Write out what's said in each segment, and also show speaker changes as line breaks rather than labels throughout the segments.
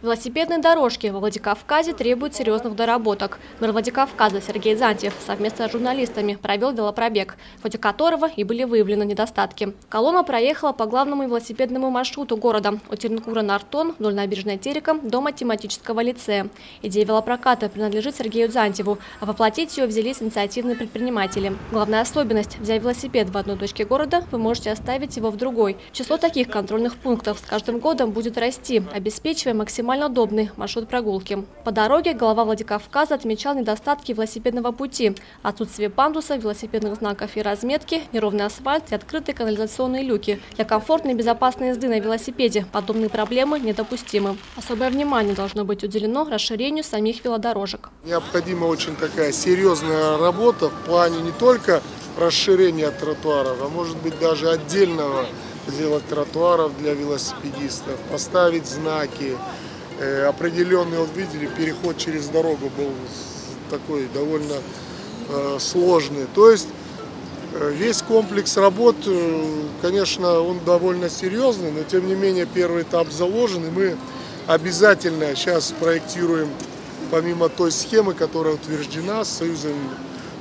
Велосипедные дорожки во Владикавказе требуют серьезных доработок. Мэр Владикавказа Сергей Зантьев совместно с журналистами провел велопробег, в ходе которого и были выявлены недостатки. Колонна проехала по главному велосипедному маршруту города от Тернкура-Нартон вдоль набережной Терека до математического лицея. Идея велопроката принадлежит Сергею Зантьеву, а воплотить ее взялись инициативные предприниматели. Главная особенность – взяв велосипед в одной точке города, вы можете оставить его в другой. Число таких контрольных пунктов с каждым годом будет расти, обеспечивая максимально удобный маршрут прогулки. По дороге глава Владикавказа отмечал недостатки велосипедного пути: отсутствие пандуса, велосипедных знаков и разметки, неровный асфальт и открытые канализационные люки. Для комфортной и безопасной езды на велосипеде подобные проблемы недопустимы. Особое внимание должно быть уделено расширению самих велодорожек.
Необходима очень такая серьезная работа в плане не только расширения тротуаров, а может быть даже отдельного сделать тротуаров для велосипедистов, поставить знаки. Определенный, вот видели, переход через дорогу был такой довольно сложный. То есть весь комплекс работ, конечно, он довольно серьезный, но тем не менее первый этап заложен, и мы обязательно сейчас проектируем, помимо той схемы, которая утверждена с Союзом,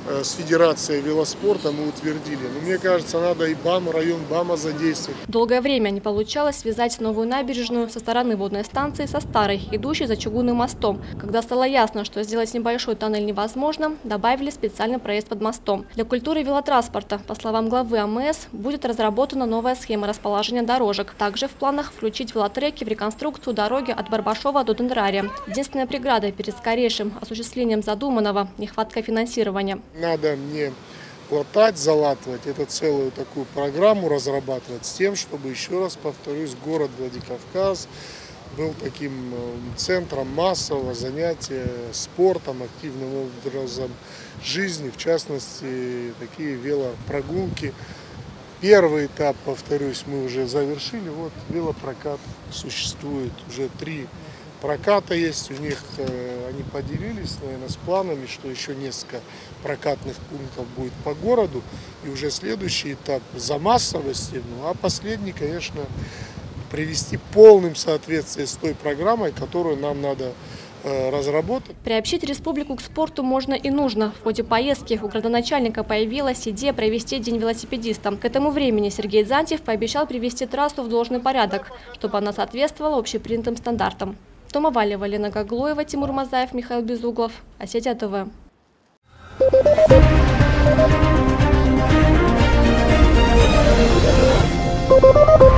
с Федерацией велоспорта, мы утвердили. Но мне кажется, надо и БАМ, район БАМа задействовать.
Долгое время не получалось связать новую набережную со стороны водной станции со старой, идущей за чугунным мостом. Когда стало ясно, что сделать небольшой тоннель невозможно, добавили специальный проезд под мостом. Для культуры велотранспорта, по словам главы АМС, будет разработана новая схема расположения дорожек. Также в планах включить велотреки в реконструкцию дороги от Барбашова до Дендрария. Единственная преграда перед скорейшим осуществлением задуманного – нехватка финансирования.
Надо не латать, залатывать, это целую такую программу разрабатывать с тем, чтобы, еще раз повторюсь, город Владикавказ был таким центром массового занятия спортом, активным образом жизни, в частности, такие велопрогулки. Первый этап, повторюсь, мы уже завершили, вот велопрокат существует, уже 3 проката есть, у них они поделились, наверное, с планами, что еще несколько прокатных пунктов будет по городу, и уже следующий этап за массовостью, ну, а последний, конечно, привести в полном соответствии с той программой, которую нам надо разработать.
Приобщить республику к спорту можно и нужно. В ходе поездки у градоначальника появилась идея провести День велосипедиста. К этому времени Сергей Зантьев пообещал привести трассу в должный порядок, чтобы она соответствовала общепринятым стандартам. Тома Валева, Лена Гаглоева, Тимур Мазаев, Михаил Безуглов. Осетия ТВ.
Thank you.